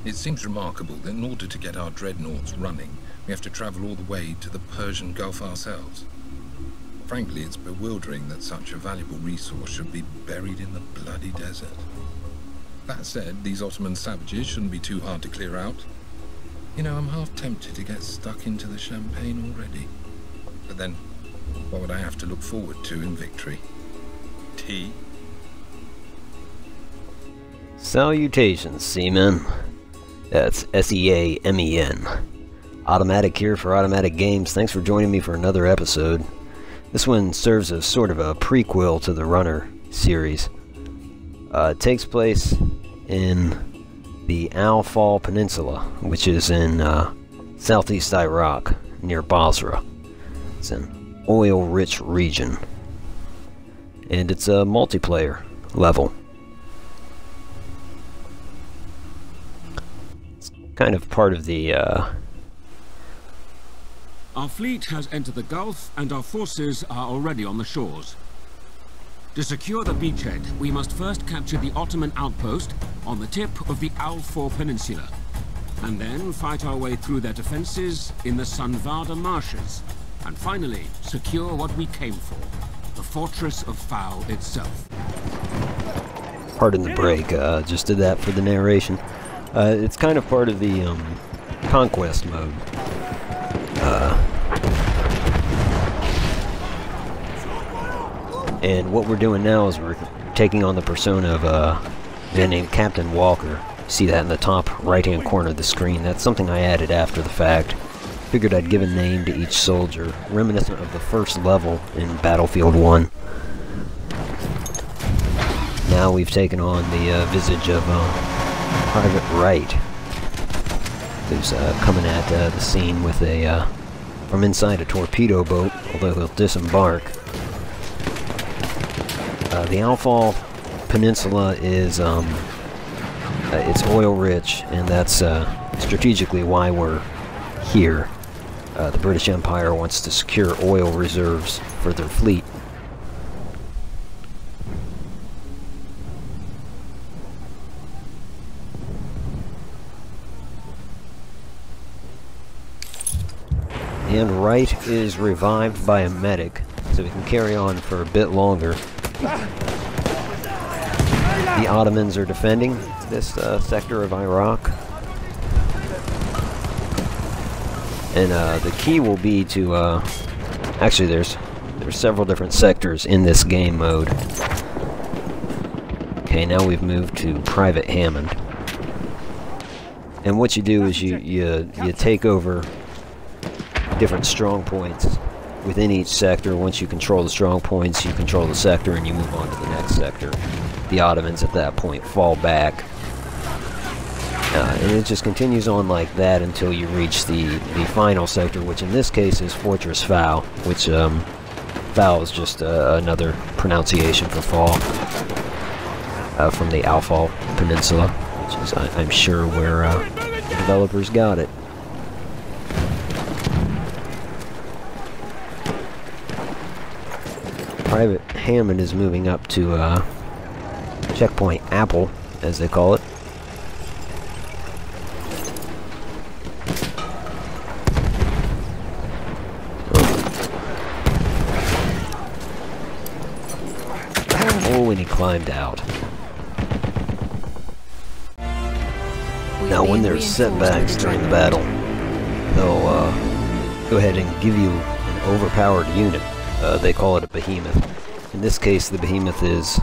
It seems remarkable that in order to get our dreadnoughts running, we have to travel all the way to the Persian Gulf ourselves. Frankly, it's bewildering that such a valuable resource should be buried in the bloody desert. That said, these Ottoman savages shouldn't be too hard to clear out. You know, I'm half tempted to get stuck into the champagne already. But then, what would I have to look forward to in victory? Tea? Salutations, seamen. That's S-E-A-M-E-N. Automatic here for Automatic Games. Thanks for joining me for another episode. This one serves as sort of a prequel to the Runner series. It takes place in the Al-Fal Peninsula, which is in southeast Iraq, near Basra. It's an oil-rich region. And it's a multiplayer level. Kind of part of the Our fleet has entered the Gulf and our forces are already on the shores. To secure the beachhead, we must first capture the Ottoman outpost on the tip of the Al-Fal Peninsula, and then fight our way through their defenses in the Sanvada marshes, and finally secure what we came for, the Fortress of Fao itself. Pardon the break, just did that for the narration. It's kind of part of the conquest mode. And what we're doing now is we're taking on the persona of a man named Captain Walker. See that in the top right-hand corner of the screen. That's something I added after the fact. Figured I'd give a name to each soldier, reminiscent of the first level in Battlefield 1. Now we've taken on the visage of Private Wright, who's coming at the scene with a from inside a torpedo boat, although he'll disembark. The Al-Fal Peninsula is it's oil rich, and that's strategically why we're here. The British Empire wants to secure oil reserves for their fleet. And Wright is revived by a medic, so we can carry on for a bit longer. The Ottomans are defending this sector of Iraq. And the key will be to, actually there's several different sectors in this game mode. Okay, now we've moved to Private Hammond. And what you do is you take over different strong points within each sector. Once you control the strong points, you control the sector and you move on to the next sector. The Ottomans at that point fall back. And it just continues on like that until you reach the final sector, which in this case is Fortress Fao, which Fao is just another pronunciation for fall from the Al-Fal Peninsula, which is, I'm sure, where the developers got it. Private Hammond is moving up to Checkpoint Apple, as they call it. Oh, and he climbed out. Now, when there's setbacks during the battle, they'll go ahead and give you an overpowered unit. They call it a behemoth. In this case, the behemoth is,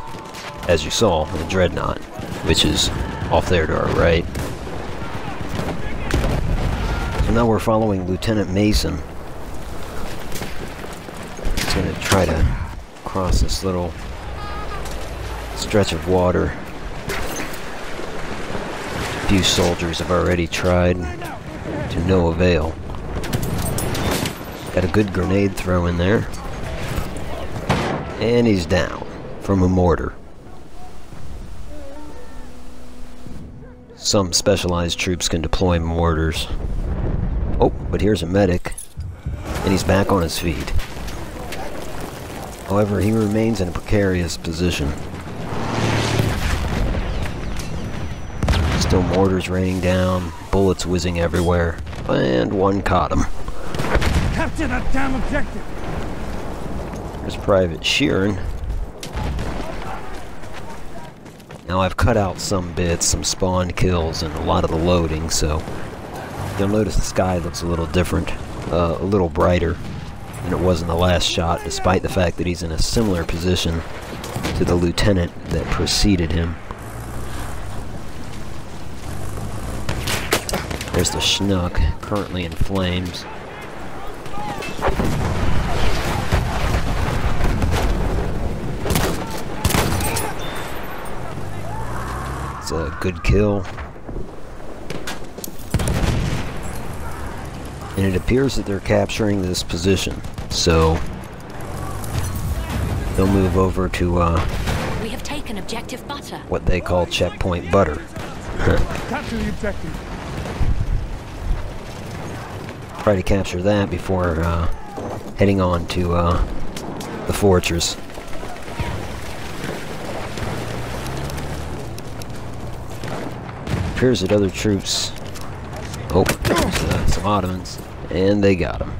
as you saw, a dreadnought, which is off there to our right. So now we're following Lieutenant Mason. He's going to try to cross this little stretch of water. A few soldiers have already tried, to no avail. Got a good grenade throw in there. And he's down from a mortar. Some specialized troops can deploy mortars. Oh, but here's a medic. And he's back on his feet. However, he remains in a precarious position. Still mortars raining down, bullets whizzing everywhere, and one caught him. Capture that damn objective! There's Private Sheeran. Now I've cut out some bits, some spawn kills, and a lot of the loading, so you'll notice the sky looks a little different, a little brighter than it was in the last shot, despite the fact that he's in a similar position to the lieutenant that preceded him. There's the Schnuck, currently in flames. It's a good kill. And it appears that they're capturing this position, so they'll move over to we have taken objective butter. What they call checkpoint butter. Capture the objective! Try to capture that before heading on to the fortress. Appears that other troops... Oh, there's some Ottomans. And they got him.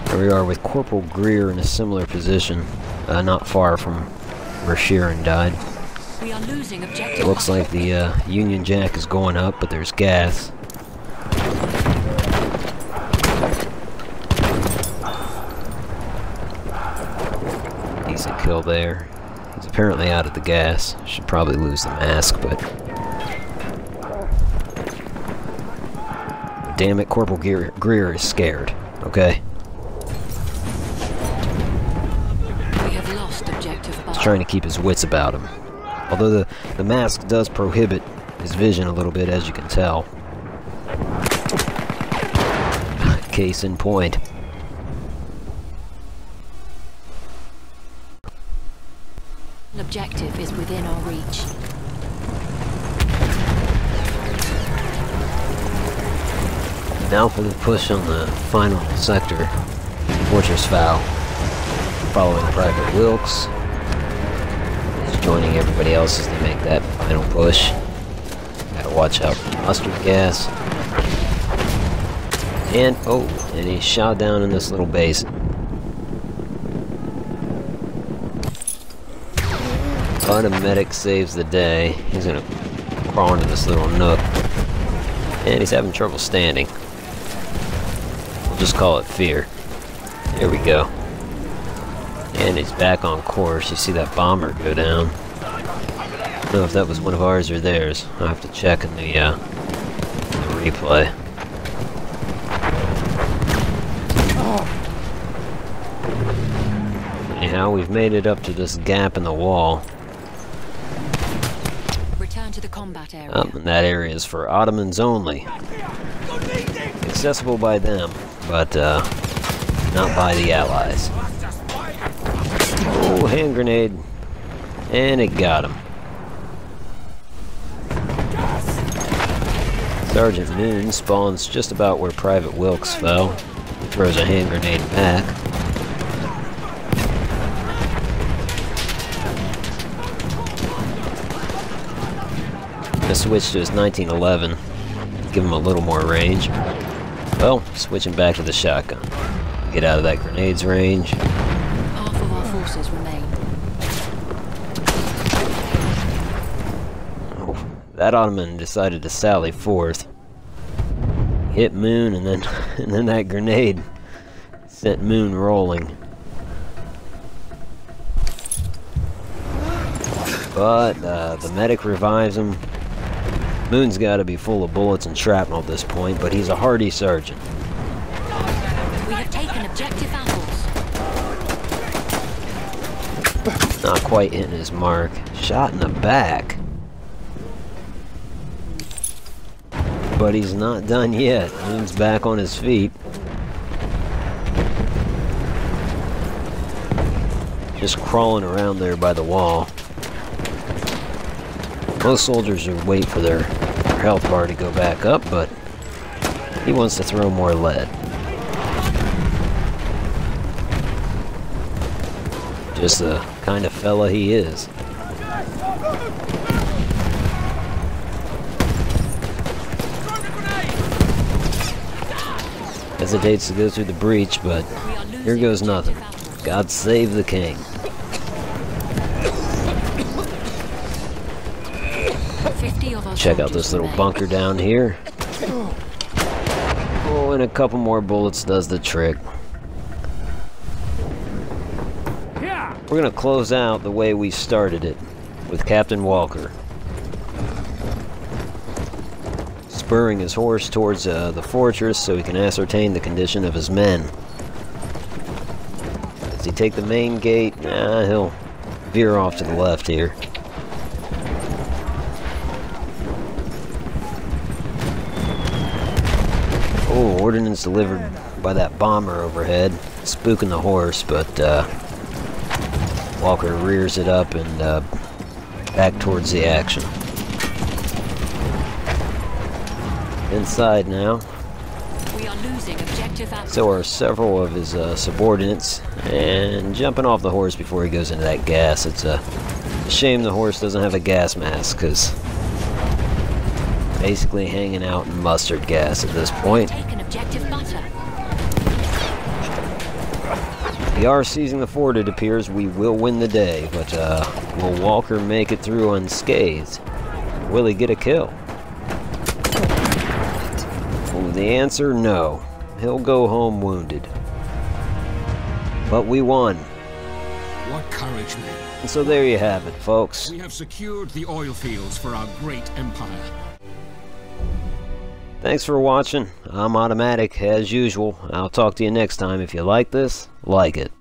Here we are with Corporal Greer in a similar position, not far from where Sheeran died. We are losing objective. It looks like the Union Jack is going up, but there's gas. Decent kill there. He's apparently out of the gas. Should probably lose the mask, but... Damn it, Corporal Greer is scared, okay? We have lost objective butter. He's trying to keep his wits about him. Although the mask does prohibit his vision a little bit, as you can tell. Case in point. An objective is within our reach. Now for the push on the final sector, Fortress Fao. Following Private Wilkes. He's joining everybody else as they make that final push. Gotta watch out for mustard gas. And, oh, and he's shot down in this little basin. But a medic saves the day. He's gonna crawl into this little nook. And he's having trouble standing. We'll just call it fear. There we go. And he's back on course. You see that bomber go down. I don't know if that was one of ours or theirs. I'll have to check in the replay. Anyhow, we've made it up to this gap in the wall. Return to the combat area. And that area is for Ottomans only. Accessible by them, but not by the Allies. Oh, hand grenade. And it got him. Sergeant Moon spawns just about where Private Wilkes fell. He throws a hand grenade back. I'm gonna switch to his 1911. Give him a little more range. Well, switching back to the shotgun. Get out of that grenade's range. Half of our forces remain. Oh, that Ottoman decided to sally forth. Hit Moon, and then that grenade sent Moon rolling. But the medic revives him. Moon's got to be full of bullets and shrapnel at this point, but he's a hardy sergeant. We have taken objective apples. Not quite hitting his mark. Shot in the back. But he's not done yet. Moon's back on his feet. Just crawling around there by the wall. Most soldiers would wait for their health bar to go back up, but he wants to throw more lead. Just the kind of fella he is. Hesitates to go through the breach, but here goes nothing. God save the king. Check out this little bunker down here. Oh, and a couple more bullets does the trick. We're gonna close out the way we started it, with Captain Walker spurring his horse towards the fortress so he can ascertain the condition of his men. Does he take the main gate? Nah, he'll veer off to the left here. Oh, ordnance delivered by that bomber overhead, spooking the horse, but Walker rears it up and back towards the action. Inside now. We are losing objective Alpha. So are several of his subordinates, and jumping off the horse before he goes into that gas. It's a shame the horse doesn't have a gas mask, because basically hanging out in mustard gas at this point. Taken objective Butter. We are seizing the fort, it appears. We will win the day, but will Walker make it through unscathed? Will he get a kill? Well, the answer, no. He'll go home wounded. But we won. What courage, men. And so there you have it, folks. We have secured the oil fields for our great empire. Thanks for watching. I'm Automatic, as usual. I'll talk to you next time. If you like this, like it.